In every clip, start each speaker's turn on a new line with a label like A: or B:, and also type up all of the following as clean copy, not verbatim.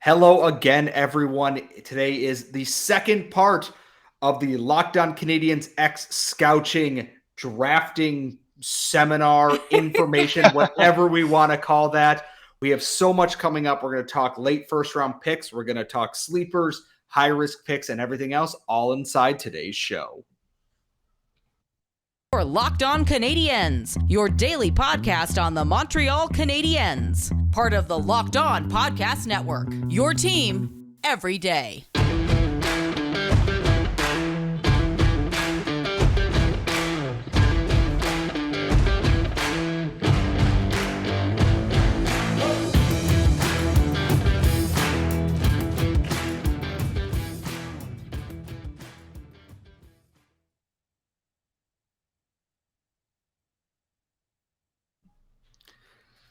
A: Hello again, everyone. Today is the second part of the Locked On Canadiens X Scouching drafting seminar information, whatever we want to call that. We have so much coming up. We're going to talk late first round picks. We're going to talk sleepers, high risk picks, and everything else all inside today's show.
B: For Locked On Canadiens, your daily podcast on the Montreal Canadiens. Part of the Locked On Podcast Network, your team every day.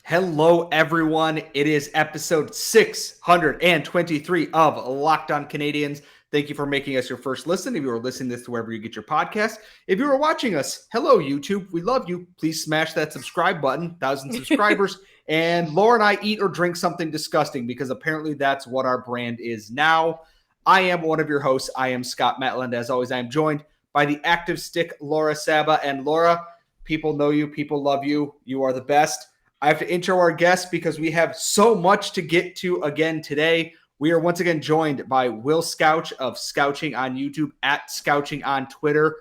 A: Hello, everyone. It is episode 623 of Locked On Canadiens. Thank you for making us your first listen. If you are listening to this wherever you get your podcast, if you are watching us, hello, YouTube. We love you. Please smash that subscribe button, 1,000 subscribers. And Laura and I eat or drink something disgusting because apparently that's what our brand is now. I am one of your hosts. I am Scott Matland. As always, I am joined by the active stick, Laura Saba. And Laura, people know you. People love you. You are the best. I have to intro our guests because we have so much to get to again today. We are once again joined by Will Scouch of Scouching on YouTube, at Scouching on Twitter.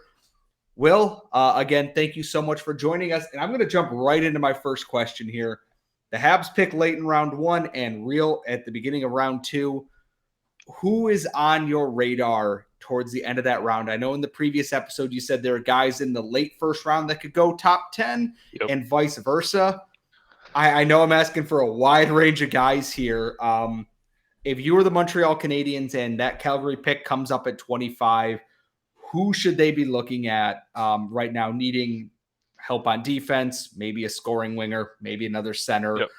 A: Will, again, thank you so much for joining us. And I'm going to jump right into my first question here. The Habs pick late in round one and Real at the beginning of round two. Who is on your radar towards the end of that round? I know in the previous episode you said there are guys in the late first round that could go top 10 and vice versa. I know I'm asking for a wide range of guys here. If you were the Montreal Canadiens and that Calgary pick comes up at 25, who should they be looking at right now, needing help on defense, maybe a scoring winger, maybe another center? Yep.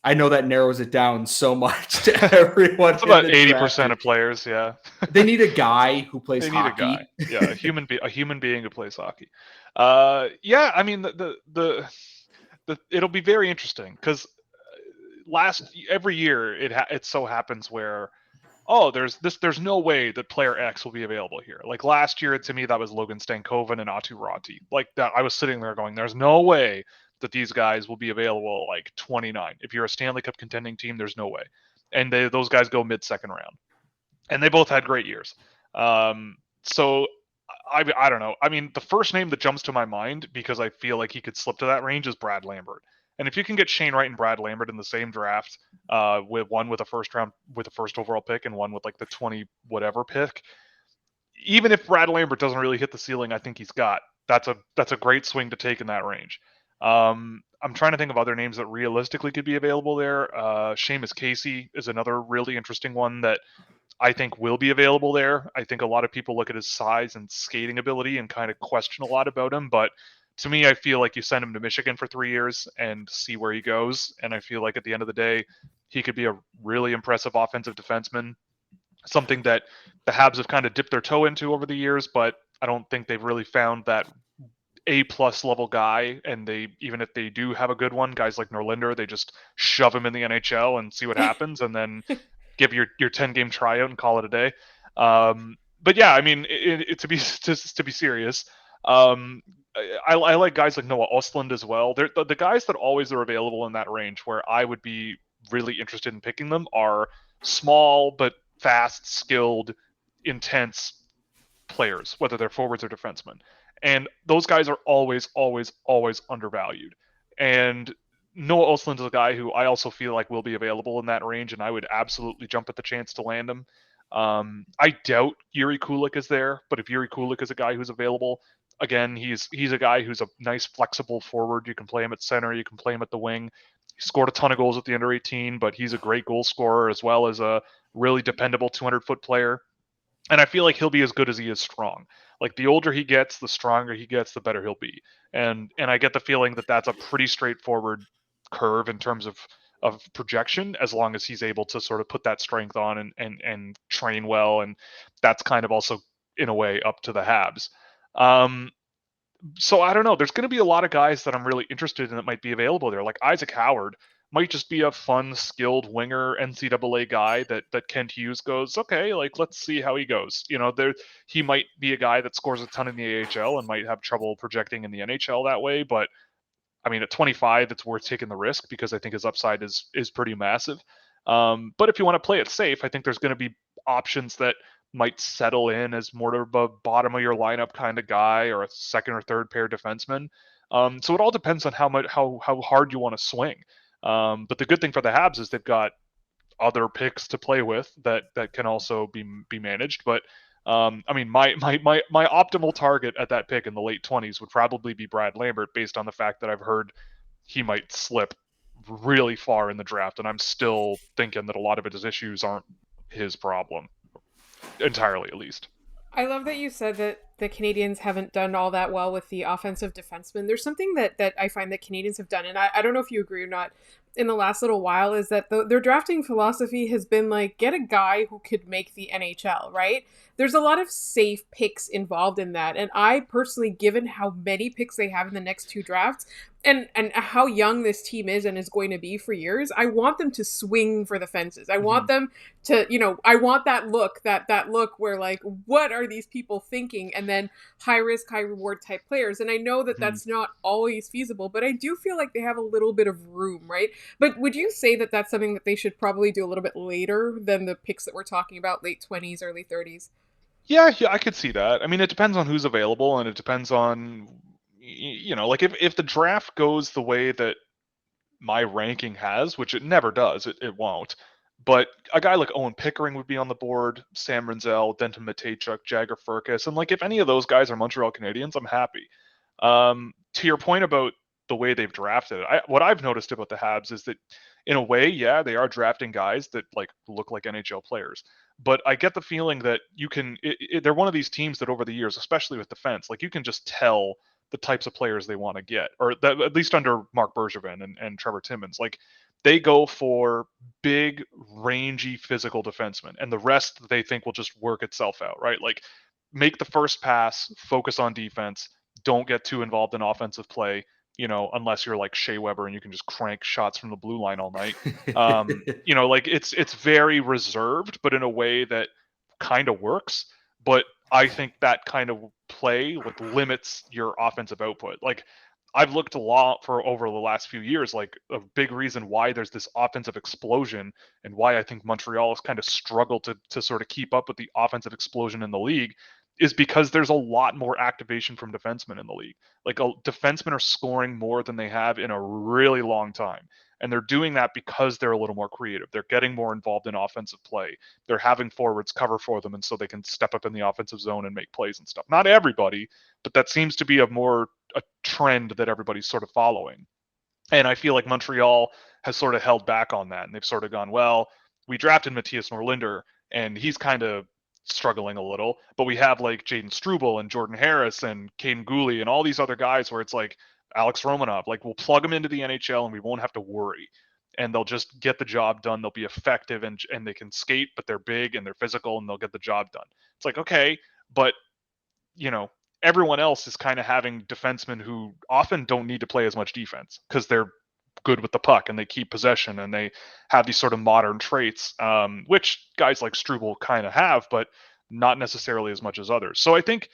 A: I know that narrows it down so much to everyone.
C: It's about 80% of players, yeah.
A: They need a guy who plays hockey.
C: Need a guy. Yeah, a human being who plays hockey. Yeah, I mean, it'll be very interesting because every year it so happens where there's no way that player X will be available here. Like last year to me that was Logan Stankoven and Aatu Räty. Like that, I was sitting there going, there's no way that these guys will be available like 29. If you're a Stanley Cup contending team, there's no way. And those guys go mid-second round, and they both had great years. So I don't know. I mean, the first name that jumps to my mind because I feel like he could slip to that range is Brad Lambert. And if you can get Shane Wright and Brad Lambert in the same draft, with one with a first overall pick and one with like the 20 whatever pick, even if Brad Lambert doesn't really hit the ceiling I think he's got, that's a great swing to take in that range. I'm trying to think of other names that realistically could be available there. Seamus Casey is another really interesting one that I think will be available there. I think a lot of people look at his size and skating ability and kind of question a lot about him. But to me, I feel like you send him to Michigan for 3 years and see where he goes. And I feel like at the end of the day, he could be a really impressive offensive defenseman, something that the Habs have kind of dipped their toe into over the years, but I don't think they've really found that A-plus level guy. And even if they do have a good one, guys like Norlinder, they just shove him in the NHL and see what happens. And then give your 10-game tryout and call it a day. But yeah, I mean, to be serious, I like guys like Noah Östlund as well. They're the guys that always are available in that range where I would be really interested in picking them are small but fast, skilled, intense players, whether they're forwards or defensemen. And those guys are always, always, always undervalued. And Noah Östlund is a guy who I also feel like will be available in that range, and I would absolutely jump at the chance to land him. I doubt Yuri Kulik is there, but if Yuri Kulik is a guy who's available, again, he's a guy who's a nice flexible forward. You can play him at center, you can play him at the wing. He scored a ton of goals at the under 18, but he's a great goal scorer as well as a really dependable 200-foot player. And I feel like he'll be as good as he is strong. Like the older he gets, the stronger he gets, the better he'll be. And I get the feeling that that's a pretty straightforward curve in terms of projection, as long as he's able to sort of put that strength on and train well. And that's kind of also in a way up to the Habs. So I don't know. There's going to be a lot of guys that I'm really interested in that might be available there. Like Isaac Howard might just be a fun, skilled winger NCAA guy that Kent Hughes goes, okay, like let's see how he goes. He might be a guy that scores a ton in the AHL and might have trouble projecting in the NHL that way, but I mean, at 25, it's worth taking the risk because I think his upside is pretty massive. But if you want to play it safe, I think there's going to be options that might settle in as more of a bottom of your lineup kind of guy or a second or third pair defenseman. So it all depends on how hard you want to swing. But the good thing for the Habs is they've got other picks to play with that can also be managed. But I mean, my optimal target at that pick in the late 20s would probably be Brad Lambert, based on the fact that I've heard he might slip really far in the draft, and I'm still thinking that a lot of his issues aren't his problem entirely, at least.
D: I love that you said that the Canadiens haven't done all that well with the offensive defensemen. There's something that I find that Canadiens have done, and I don't know if you agree or not, in the last little while, is that their drafting philosophy has been like, get a guy who could make the NHL, right? There's a lot of safe picks involved in that. And I personally, given how many picks they have in the next two drafts, and how young this team is and is going to be for years, I want them to swing for the fences. I want them to, I want that look where like, what are these people thinking? And then high risk, high reward type players. And I know that that's not always feasible, but I do feel like they have a little bit of room, right? But would you say that that's something that they should probably do a little bit later than the picks that we're talking about, late 20s, early 30s?
C: Yeah, I could see that. I mean, it depends on who's available, and it depends on, like if the draft goes the way that my ranking has, which it never does, it won't. But a guy like Owen Pickering would be on the board, Sam Rinzel, Denton Matejchuk, Jagger Firkus, and like if any of those guys are Montreal Canadiens, I'm happy. To your point about the way they've drafted it, what I've noticed about the Habs is that, in a way, yeah, they are drafting guys that like look like NHL players. But I get the feeling that they're one of these teams that over the years, especially with defense, like you can just tell the types of players they want to get, or that, at least under Mark Bergevin and Trevor Timmons, like they go for big, rangy, physical defensemen, and the rest they think will just work itself out, right? Like make the first pass, focus on defense, don't get too involved in offensive play, unless you're like Shea Weber and you can just crank shots from the blue line all night. Like it's very reserved, but in a way that kind of works. But I think that kind of play like limits your offensive output. Like I've looked a lot for over the last few years, like a big reason why there's this offensive explosion and why I think Montreal has kind of struggled to sort of keep up with the offensive explosion in the league is because there's a lot more activation from defensemen in the league. Like defensemen are scoring more than they have in a really long time. And they're doing that because they're a little more creative. They're getting more involved in offensive play. They're having forwards cover for them, and so they can step up in the offensive zone and make plays and stuff. Not everybody, but that seems to be a trend that everybody's sort of following. And I feel like Montreal has sort of held back on that. And they've sort of gone, well, we drafted Matthias Norlinder, and he's kind of struggling a little, but we have like Jaden Struble and Jordan Harris and Caden Gooley and all these other guys where it's like Alex Romanov, like we'll plug them into the NHL and we won't have to worry, and they'll just get the job done. They'll be effective and they can skate, but they're big and they're physical and they'll get the job done. It's like, okay, but everyone else is kind of having defensemen who often don't need to play as much defense because they're good with the puck and they keep possession and they have these sort of modern traits, which guys like Struble kind of have, but not necessarily as much as others. So I think,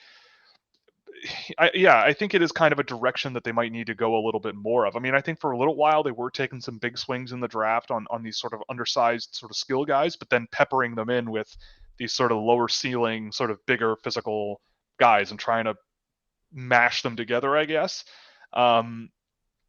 C: I think it is kind of a direction that they might need to go a little bit more of. I mean, I think for a little while they were taking some big swings in the draft on these sort of undersized sort of skill guys, but then peppering them in with these sort of lower ceiling, sort of bigger physical guys and trying to mash them together, I guess.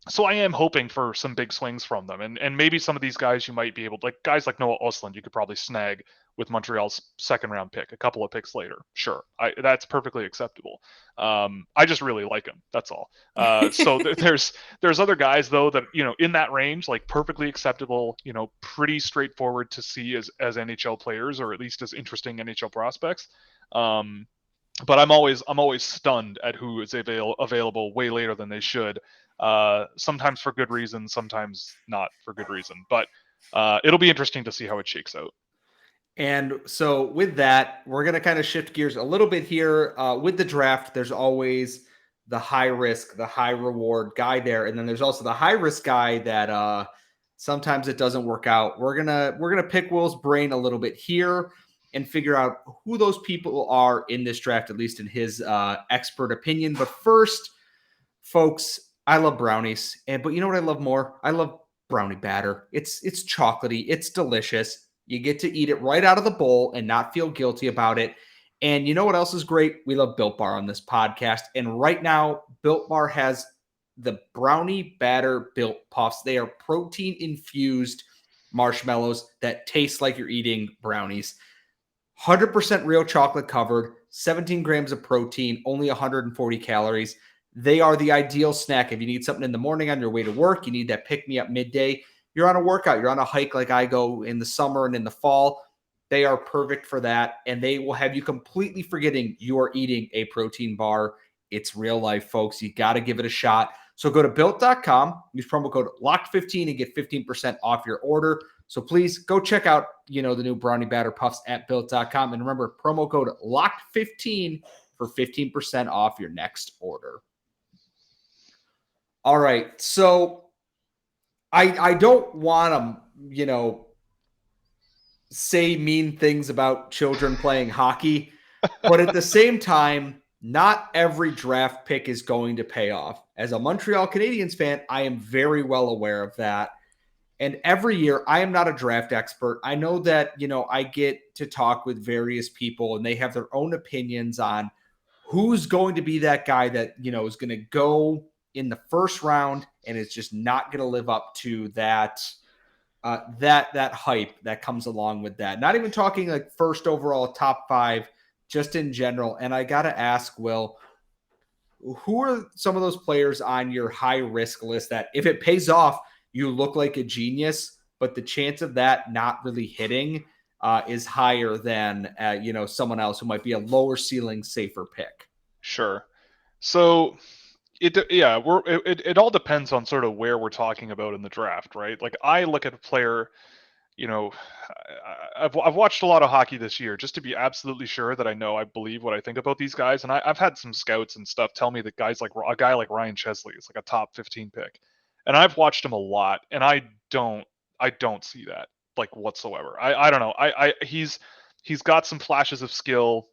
C: So I am hoping for some big swings from them. And maybe some of these guys you might be able to, like guys like Noah Östlund, you could probably snag with Montreal's second round pick, a couple of picks later. Sure. That's perfectly acceptable. I just really like him. That's all. So there's other guys though that, in that range, like perfectly acceptable, pretty straightforward to see as NHL players, or at least as interesting NHL prospects. But I'm always stunned at who is available way later than they should. Sometimes for good reason, sometimes not for good reason. But it'll be interesting to see how it shakes out.
A: And so with that, we're going to kind of shift gears a little bit here. With the draft, there's always the high risk, the high reward guy there. And then there's also the high risk guy that Sometimes it doesn't work out. We're gonna pick Will's brain a little bit here and figure out who those people are in this draft, at least in his expert opinion. But first, folks, I love brownies, but you know what I love more? I love brownie batter. It's chocolatey, it's delicious. You get to eat it right out of the bowl and not feel guilty about it. And you know what else is great? We love Built Bar on this podcast. And right now, Built Bar has the brownie batter Built Puffs. They are protein infused marshmallows that taste like you're eating brownies. 100% real chocolate covered, 17 grams of protein, only 140 calories. They are the ideal snack. If you need something in the morning on your way to work, you need that pick-me-up midday, you're on a workout, you're on a hike like I go in the summer and in the fall, they are perfect for that, and they will have you completely forgetting you are eating a protein bar. It's real life, folks. You got to give it a shot. So go to built.com, use promo code LOCKED15 and get 15% off your order. So please go check out, the new brownie batter puffs at built.com. And remember, promo code LOCKED15 for 15% off your next order. All right. So I don't want to, say mean things about children playing hockey, but at the same time, not every draft pick is going to pay off. As a Montreal Canadiens fan, I am very well aware of that. And every year, I am not a draft expert. I know that, I get to talk with various people and they have their own opinions on who's going to be that guy that, is going to go in the first round and is just not going to live up to that hype that comes along with that. Not even talking like first overall, top 5, just in general. And I got to ask, Will, who are some of those players on your high risk list that if it pays off, you look like a genius, but the chance of that not really hitting is higher than, someone else who might be a lower ceiling, safer pick?
C: Sure. So it all depends on sort of where we're talking about in the draft, right? Like I look at a player, I've watched a lot of hockey this year just to be absolutely sure that I believe what I think about these guys. And I've had some scouts and stuff tell me that a guy like Ryan Chesley is like a top 15 pick. And I've watched him a lot and I don't see that like whatsoever. I don't know. He's got some flashes of skill.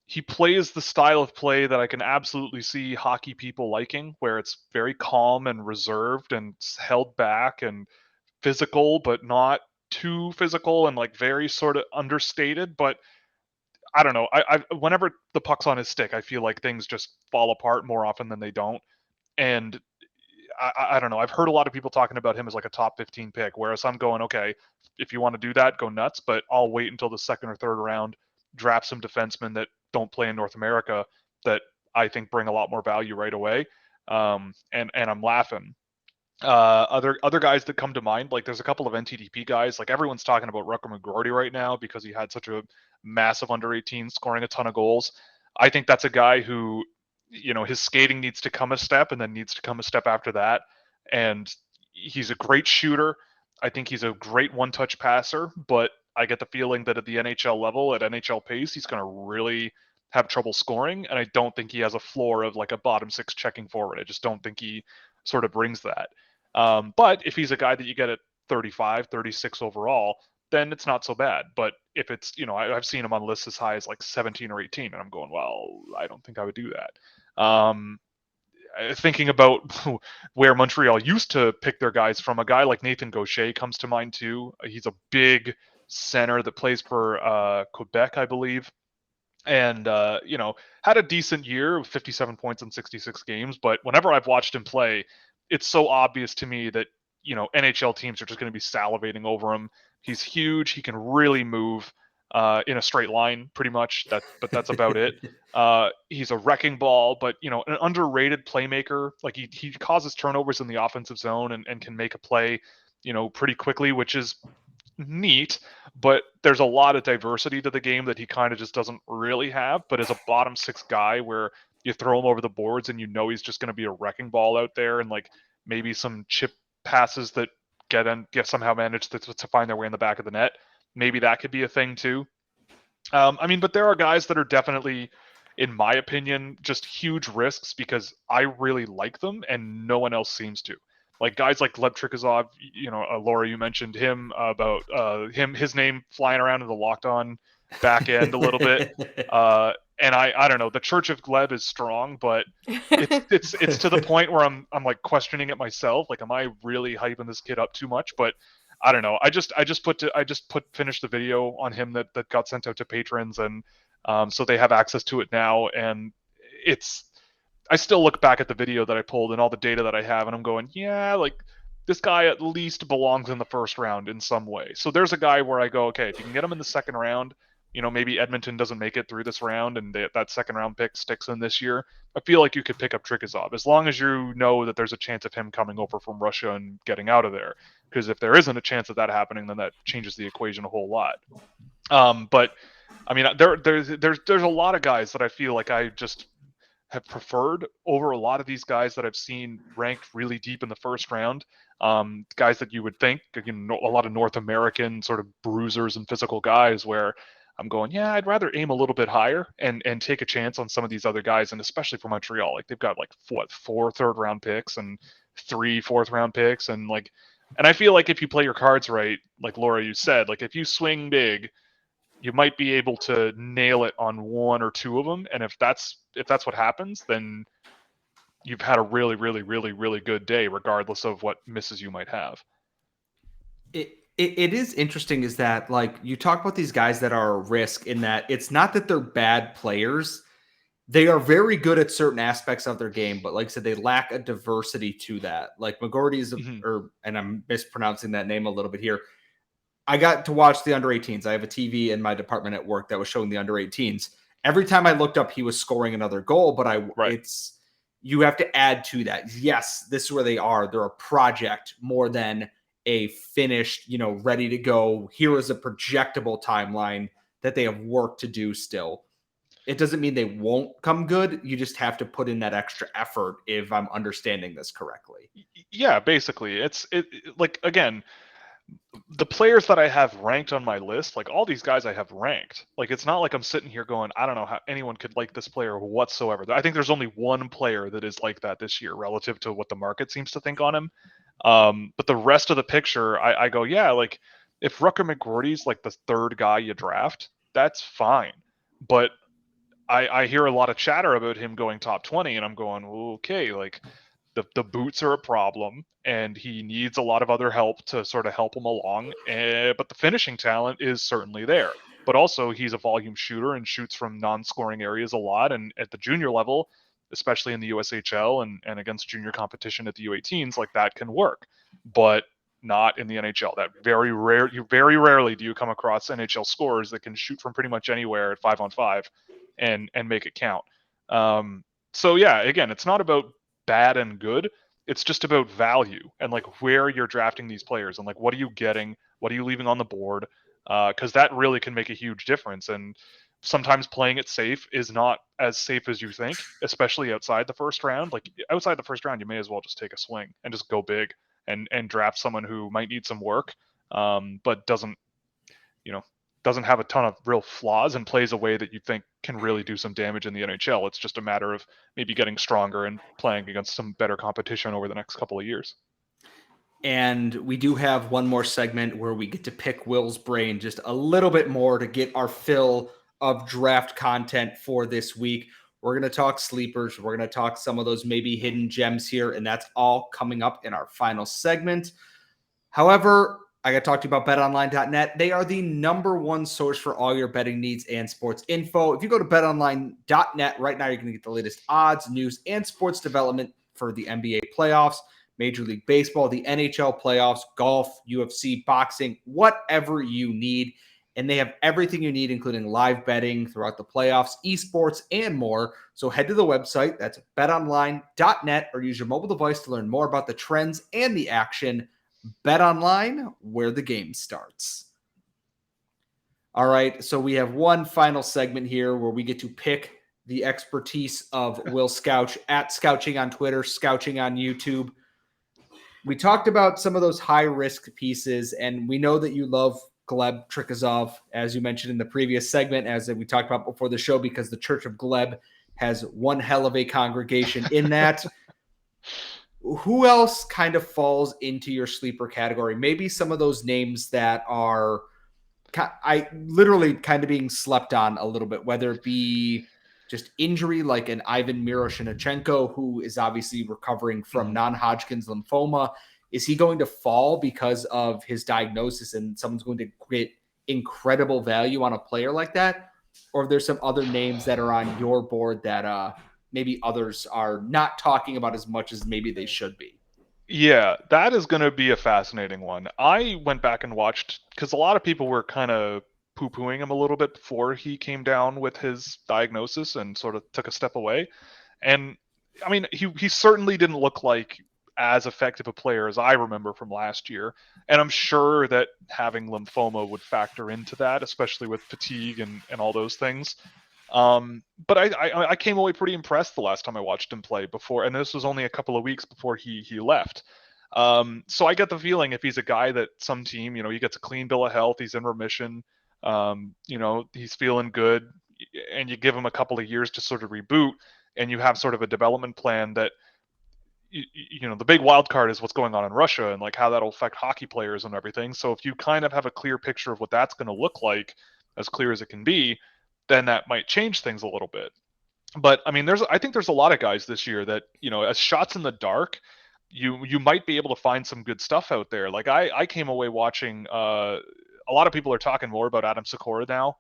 C: He plays the style of play that I can absolutely see hockey people liking, where it's very calm and reserved and held back and physical, but not too physical and like very sort of understated. But I don't know. I whenever the puck's on his stick, I feel like things just fall apart more often than they don't. And I don't know. I've heard a lot of people talking about him as like a top 15 pick, whereas I'm going, okay, if you want to do that, go nuts. But I'll wait until the second or third round, draft some defensemen that don't play in North America that I think bring a lot more value right away. And I'm laughing. Other guys that come to mind, like there's a couple of NTDP guys, like everyone's talking about Rutger McGroarty right now because he had such a massive under 18 scoring a ton of goals. I think that's a guy who, his skating needs to come a step and then needs to come a step after that. And he's a great shooter. I think he's a great one-touch passer, but I get the feeling that at the NHL level, at NHL pace, he's going to really have trouble scoring. And I don't think he has a floor of like a bottom 6 checking forward. I just don't think he sort of brings that. But if he's a guy that you get at 35, 36 overall, then it's not so bad. But if it's, I've seen him on lists as high as like 17 or 18, and I'm going, well, I don't think I would do that. Thinking about where Montreal used to pick their guys from, a guy like Nathan Gautier comes to mind too. He's a big center that plays for Quebec, I believe. And, had a decent year with 57 points in 66 games. But whenever I've watched him play, it's so obvious to me that, NHL teams are just going to be salivating over him. He's huge. He can really move in a straight line pretty much. But that's about it. He's a wrecking ball, but, an underrated playmaker. Like he causes turnovers in the offensive zone and can make a play, pretty quickly, which is neat, but there's a lot of diversity to the game that he kind of just doesn't really have. But as a bottom 6 guy where you throw him over the boards and he's just going to be a wrecking ball out there, and like maybe some chip passes that get somehow managed to find their way in the back of the net, maybe that could be a thing too. But there are guys that are definitely, in my opinion, just huge risks because I really like them and no one else seems to. Like guys like Gleb Trikazov, Laura, you mentioned him about his name flying around in the Locked On back end a little bit. And I don't know, the Church of Gleb is strong, but it's to the point where I'm like questioning it myself. Like, am I really hyping this kid up too much? But I don't know. I just finished the video on him that got sent out to patrons, and so they have access to it now. And I still look back at the video that I pulled and all the data that I have, and I'm going, yeah, like this guy at least belongs in the first round in some way. So there's a guy where I go, okay, if you can get him in the second round, maybe Edmonton doesn't make it through this round and that second round pick sticks in this year, I feel like you could pick up Trikazov as long as you know that there's a chance of him coming over from Russia and getting out of there. Because if there isn't a chance of that happening, then that changes the equation a whole lot. But I mean, there's a lot of guys that I feel like I just have preferred over a lot of these guys that I've seen ranked really deep in the first round. Guys that you would think, a lot of North American sort of bruisers and physical guys where I'm going, yeah, I'd rather aim a little bit higher and take a chance on some of these other guys. And especially for Montreal, like they've got like 4 third-round picks and 3 fourth-round picks. And I feel like if you play your cards right, like Laura, you said, like if you swing big, you might be able to nail it on 1 or 2 of them. And if that's what happens, then you've had a really, really, really, really good day, regardless of what misses you might have.
A: It is interesting is that, like, you talk about these guys that are a risk in that it's not that they're bad players. They are very good at certain aspects of their game, but like I said, they lack a diversity to that. Like McGorty is, and I'm mispronouncing that name a little bit here. I got to watch the under 18s. I have a TV in my department at work that was showing the under 18s. Every time I looked up, he was scoring another goal, but you have to add to that. Yes, this is where they are. They're a project more than a finished, ready to go. Here is a projectable timeline that they have work to do still. It doesn't mean they won't come good. You just have to put in that extra effort, if I'm understanding this correctly.
C: Yeah, basically. It's like, again, the players that I have ranked on my list, like all these guys I have ranked. Like, it's not like I'm sitting here going, I don't know how anyone could like this player whatsoever. I think there's only one player that is like that this year relative to what the market seems to think on him. But the rest of the picture, I go, yeah, like if Rucker McGorty's like the third guy you draft, that's fine. But I hear a lot of chatter about him going top 20, and I'm going, okay, like the boots are a problem, and he needs a lot of other help to sort of help him along. But the finishing talent is certainly there. But also he's a volume shooter and shoots from non-scoring areas a lot. And at the junior level, especially in the USHL and against junior competition at the U18s, like that can work, but not in the NHL. That very rarely do you come across NHL scorers that can shoot from pretty much anywhere at 5-on-5 and make it count. So yeah, again, it's not about bad and good. It's just about value and like where you're drafting these players and like what are you getting, what are you leaving on the board, because that really can make a huge difference. And sometimes playing it safe is not as safe as you think, especially outside the first round. Like outside the first round, you may as well just take a swing and just go big and draft someone who might need some work, but doesn't have a ton of real flaws and plays a way that you think can really do some damage in the NHL. It's just a matter of maybe getting stronger and playing against some better competition over the next couple of years.
A: And we do have one more segment where we get to pick Will's brain just a little bit more to get our fill of draft content for this week. We're going to talk sleepers. We're going to talk some of those maybe hidden gems here, and that's all coming up in our final segment. However, I got to talk to you about betonline.net. They are the number one source for all your betting needs and sports info. If you go to betonline.net right now, you're going to get the latest odds, news, and sports development for the NBA playoffs, Major League Baseball, the NHL playoffs, golf, UFC, boxing, whatever you need. And they have everything you need, including live betting throughout the playoffs, esports, and more. So head to the website. That's betonline.net, or use your mobile device to learn more about the trends and the action. BetOnline, where the game starts. All right, so we have one final segment here where we get to pick the expertise of Will Scouch at Scouching on Twitter, Scouching on YouTube. We talked about some of those high-risk pieces, and we know that you love Gleb Trikazov, as you mentioned in the previous segment, as we talked about before the show, because the Church of Gleb has one hell of a congregation in that. who else kind of falls into your sleeper category? Maybe some of those names that are I literally kind of being slept on a little bit, whether it be just injury like an Ivan Miroshnichenko, who is obviously recovering from non-Hodgkin's lymphoma. Is he going to fall because of his diagnosis and someone's going to get incredible value on a player like that? Or are there some other names that are on your board that maybe others are not talking about as much as maybe they should be?
C: Yeah, that is going to be a fascinating one. I went back and watched because a lot of people were kind of poo-pooing him a little bit before he came down with his diagnosis and sort of took a step away. And I mean, he certainly didn't look like as effective a player as I remember from last year. And I'm sure that having lymphoma would factor into that, especially with fatigue and all those things. But I came away pretty impressed the last time I watched him play before, and this was only a couple of weeks before he left. So I get the feeling if he's a guy that some team, he gets a clean bill of health, he's in remission, he's feeling good, and you give him a couple of years to sort of reboot, and you have sort of a development plan that, the big wild card is what's going on in Russia and like how that'll affect hockey players and everything. So if you kind of have a clear picture of what that's going to look like, as clear as it can be, then that might change things a little bit. But I mean, I think there's a lot of guys this year that, as shots in the dark, you might be able to find some good stuff out there. Like I came away watching, a lot of people are talking more about Adam Sikora now,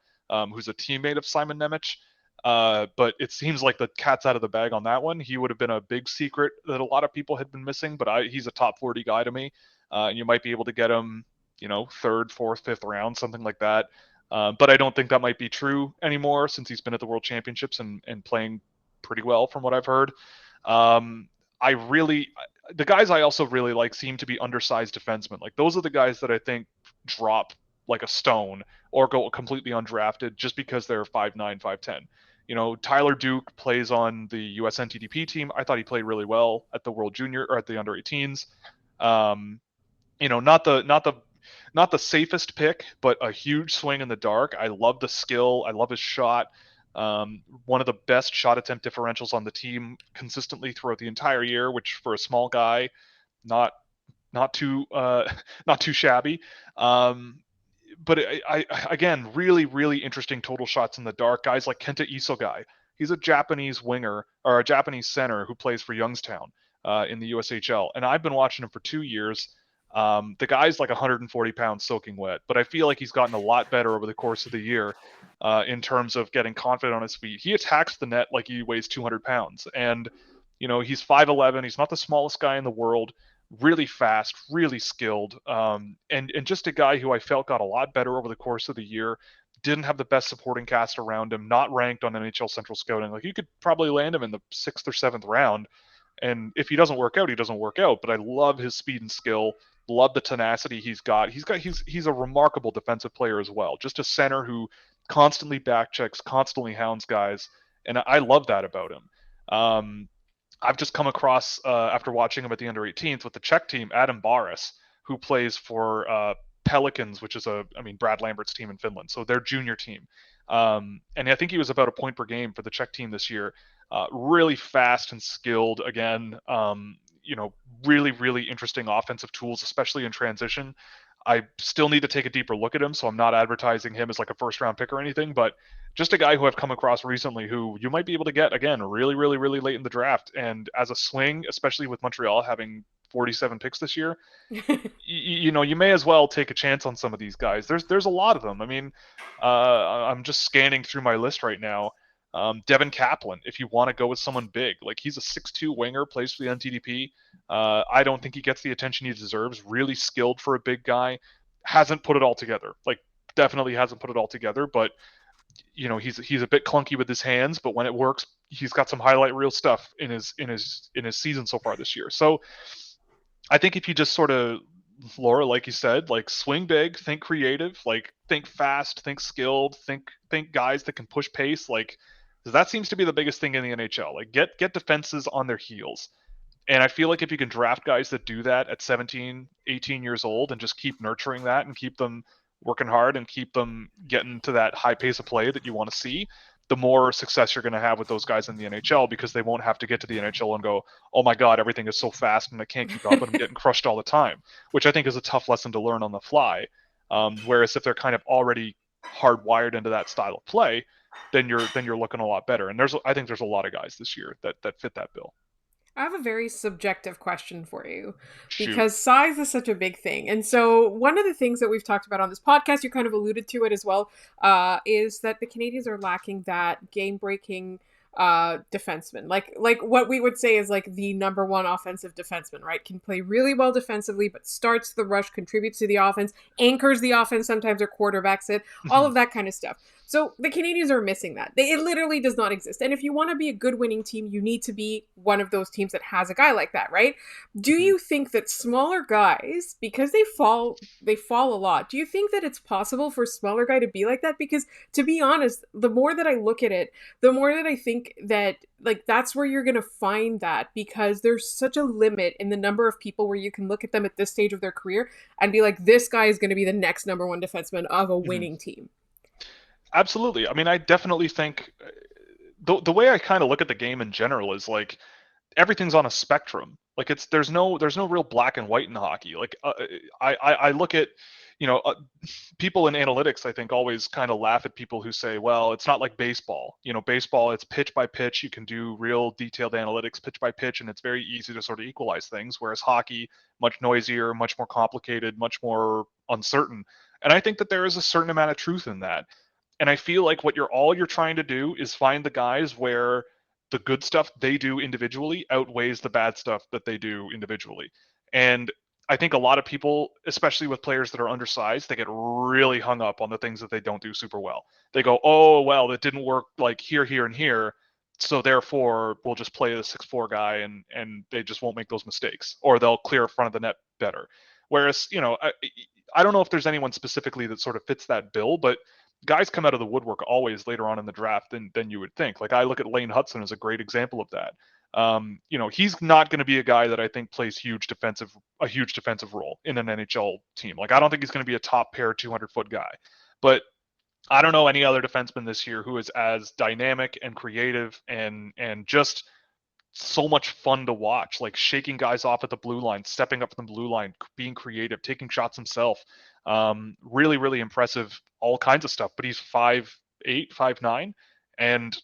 C: who's a teammate of Simon Nemec. But it seems like the cat's out of the bag on that one. He would have been a big secret that a lot of people had been missing, but he's a top 40 guy to me. And you might be able to get him, third, fourth, fifth round, something like that. But I don't think that might be true anymore since he's been at the World Championships and playing pretty well from what I've heard. The guys I also really like seem to be undersized defensemen. Like those are the guys that I think drop like a stone or go completely undrafted just because they're 5'9", 5'10". Tyler Duke plays on the US NTDP team. I thought he played really well at the World Junior or at the under 18s. Not the safest pick, but a huge swing in the dark. I love the skill. I love his shot. One of the best shot attempt differentials on the team consistently throughout the entire year, which for a small guy, not too shabby. But again, really, really interesting total shots in the dark. Guys like Kenta Isogai. He's a Japanese winger or a Japanese center who plays for Youngstown in the USHL. And I've been watching him for 2 years. The guy's like 140 pounds soaking wet, but I feel like he's gotten a lot better over the course of the year in terms of getting confident on his feet. He attacks the net like he weighs 200 pounds. And, he's 5'11". He's not the smallest guy in the world. Really fast, really skilled, and just a guy who I felt got a lot better over the course of the year. Didn't have the best supporting cast around him, not ranked on NHL Central Scouting. Like you could probably land him in the 6th or 7th round, and if he doesn't work out, he doesn't work out. But I love his speed and skill, love the tenacity he's got. He's a remarkable defensive player as well. Just a center who constantly backchecks, constantly hounds guys, and I love that about him. I've just come across, after watching him at the under-18s with the Czech team, Adam Baras, who plays for Pelicans, which is Brad Lambert's team in Finland, so their junior team. And I think he was about a point per game for the Czech team this year. Really fast and skilled, again, really, really interesting offensive tools, especially in transition. I still need to take a deeper look at him, so I'm not advertising him as like a first-round pick or anything, but just a guy who I've come across recently who you might be able to get, again, really, really, really late in the draft. And as a swing, especially with Montreal having 47 picks this year, you may as well take a chance on some of these guys. There's a lot of them. I mean, I'm just scanning through my list right now. Devin Kaplan, if you want to go with someone big, like he's a 6'2" winger, plays for the NTDP. I don't think he gets the attention he deserves. Really skilled for a big guy. Hasn't put it all together. Like definitely hasn't put it all together, but he's a bit clunky with his hands, but when it works, he's got some highlight reel stuff in his season so far this year. So I think if you just sort of, Laura, like you said, like swing big, think creative, like think fast, think skilled, think guys that can push pace, like that seems to be the biggest thing in the NHL. Like get defenses on their heels. And I feel like if you can draft guys that do that at 17, 18 years old and just keep nurturing that and keep them working hard and keep them getting to that high pace of play that you want to see, the more success you're going to have with those guys in the NHL, because they won't have to get to the NHL and go, oh my God, everything is so fast and I can't keep up and I'm getting crushed all the time, which I think is a tough lesson to learn on the fly. Whereas if they're kind of already hardwired into that style of play, then you're looking a lot better. And I think there's a lot of guys this year that fit that bill.
D: I have a very subjective question for you
C: Shoot.
D: because size is such a big thing. And so, one of the things that we've talked about on this podcast, you kind of alluded to it as well, is that the Canadiens are lacking that game breaking defenseman. Like what we would say is like the number one offensive defenseman, right? Can play really well defensively, but starts the rush, contributes to the offense, anchors the offense sometimes, or quarterbacks it, all of that kind of stuff. So the Canadiens are missing that. It literally does not exist. And if you want to be a good winning team, you need to be one of those teams that has a guy like that, right? Do you think that smaller guys, because they fall a lot, do you think that it's possible for a smaller guy to be like that? Because to be honest, the more that I look at it, the more that I think that like that's where you're going to find that, because there's such a limit in the number of people where you can look at them at this stage of their career and be like, this guy is going to be the next number one defenseman of a winning team.
C: Absolutely. I mean, I definitely think the way I kind of look at the game in general is like everything's on a spectrum. Like there's no real black and white in hockey. Like I look at, people in analytics, I think, always kind of laugh at people who say, well, it's not like baseball. Baseball, it's pitch by pitch. You can do real detailed analytics pitch by pitch, and it's very easy to sort of equalize things. Whereas hockey, much noisier, much more complicated, much more uncertain. And I think that there is a certain amount of truth in that. And I feel like all you're trying to do is find the guys where the good stuff they do individually outweighs the bad stuff that they do individually. And I think a lot of people, especially with players that are undersized, they get really hung up on the things that they don't do super well. They go, oh, well, that didn't work like here, here, and here, so therefore we'll just play the 6'4" guy and they just won't make those mistakes, or they'll clear front of the net better. Whereas, I don't know if there's anyone specifically that sort of fits that bill, but guys come out of the woodwork always later on in the draft than you would think. Like I look at Lane Hudson as a great example of that. He's not going to be a guy that I think plays a huge defensive role in an NHL team. Like I don't think he's going to be a top pair 200-foot guy. But I don't know any other defenseman this year who is as dynamic and creative and just so much fun to watch, like shaking guys off at the blue line, stepping up from the blue line, being creative, taking shots himself. Really, really impressive, all kinds of stuff. But he's 5'8", 5'9", and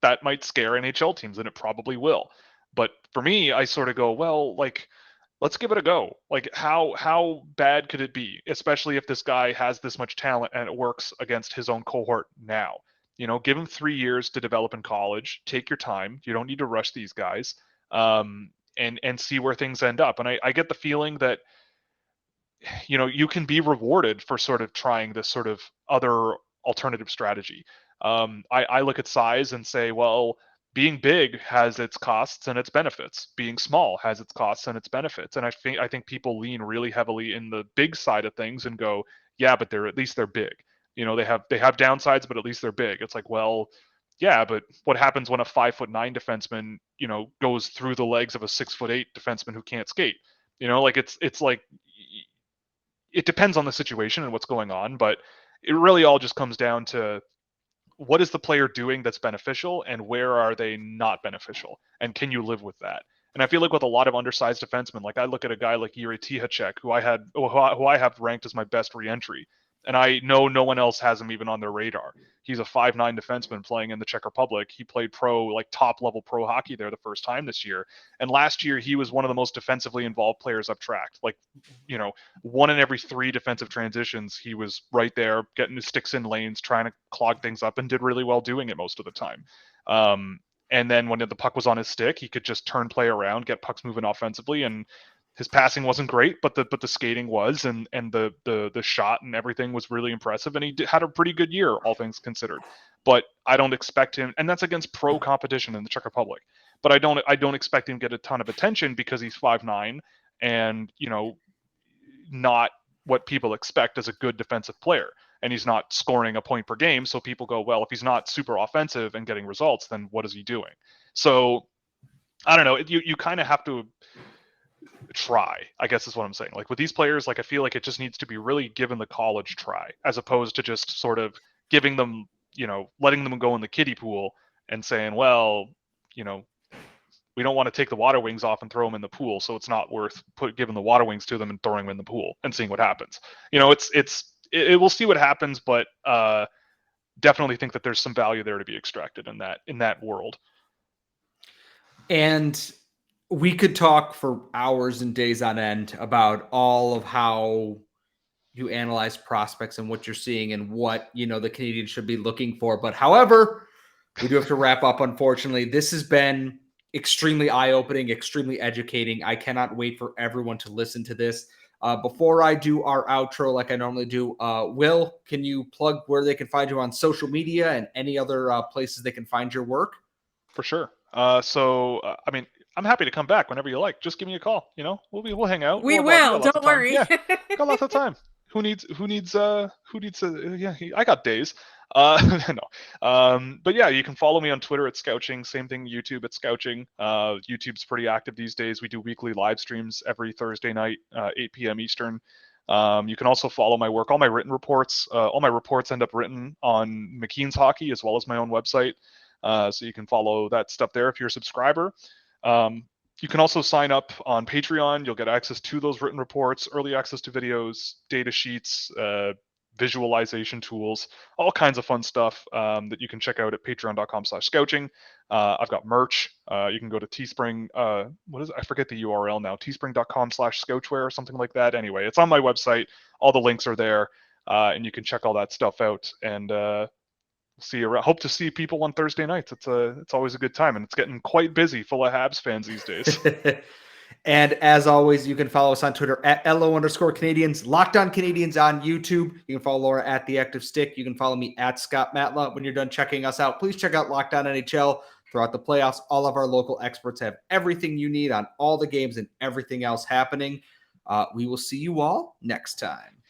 C: that might scare NHL teams, and it probably will. But for me, I sort of go, well, like, let's give it a go. Like, how bad could it be? Especially if this guy has this much talent and it works against his own cohort now. Give him 3 years to develop in college. Take your time. You don't need to rush these guys, and see where things end up. And I get the feeling that, you can be rewarded for sort of trying this sort of other alternative strategy. I look at size and say, well, being big has its costs and its benefits. Being small has its costs and its benefits. And I think people lean really heavily in the big side of things and go, yeah, but at least they're big. They have downsides, but at least they're big. It's like, well, yeah, but what happens when a 5'9" defenseman, goes through the legs of a 6'8" defenseman who can't skate? Like it's like, it depends on the situation and what's going on, but it really all just comes down to what is the player doing that's beneficial and where are they not beneficial, and can you live with that? And I feel like with a lot of undersized defensemen, like I look at a guy like Yuri Tihacek, who I have ranked as my best re-entry, and I know no one else has him even on their radar. He's a 5'9" defenseman playing in the Czech Republic. He played top level pro hockey there the first time this year. And last year he was one of the most defensively involved players I've tracked. Like, 1 in every 3 defensive transitions, he was right there getting his sticks in lanes, trying to clog things up, and did really well doing it most of the time. And then when the puck was on his stick, he could just turn play around, get pucks moving offensively, and his passing wasn't great, but the skating was, and the shot and everything was really impressive, and he had a pretty good year, all things considered. But I don't expect him, and that's against pro competition in the Czech Republic. But I don't expect him to get a ton of attention because he's 5'9" and not what people expect as a good defensive player, and he's not scoring a point per game. So people go, well, if he's not super offensive and getting results, then what is he doing? So I don't know. You kind of have to try, I guess is what I'm saying. Like with these players, like I feel like it just needs to be really given the college try, as opposed to just sort of giving them letting them go in the kiddie pool and saying, well, we don't want to take the water wings off and throw them in the pool, so it's not worth giving the water wings to them and throwing them in the pool and seeing what happens. We'll see what happens, but definitely think that there's some value there to be extracted in that world.
A: And we could talk for hours and days on end about all of how you analyze prospects and what you're seeing and what, the Canadiens should be looking for. But however, we do have to wrap up, unfortunately. This has been extremely eye-opening, extremely educating. I cannot wait for everyone to listen to this. Before I do our outro like I normally do, Will, can you plug where they can find you on social media and any other places they can find your work?
C: For sure. I'm happy to come back whenever you like. Just give me a call. We'll hang out.
D: We will. Don't worry.
C: Yeah, got lots of time. Who needs? I got days. No. But yeah, you can follow me on Twitter at Scouching. Same thing, YouTube at Scouching. YouTube's pretty active these days. We do weekly live streams every Thursday night, 8 p.m. Eastern. You can also follow my work. All my written reports. All my reports end up written on McKean's Hockey as well as my own website. So you can follow that stuff there if you're a subscriber. You can also sign up on Patreon. You'll get access to those written reports, early access to videos, data sheets, visualization tools, all kinds of fun stuff that you can check out at patreon.com/scouching. I've got merch. You can go to Teespring. I forget the URL now. Teespring.com/scouchwear or something like that. Anyway, it's on my website. All the links are there, and you can check all that stuff out. And see you around. Hope to see people on Thursday nights. It's always a good time, and it's getting quite busy, full of Habs fans these days.
A: And as always, you can follow us on Twitter at @LO_Canadiens, Locked On Canadiens on YouTube. You can follow Laura at The Active Stick. You can follow me at Scott Matla. When you're done checking us out, please check out Locked On NHL. Throughout the playoffs, all of our local experts have everything you need on all the games and everything else happening. We will see you all next time.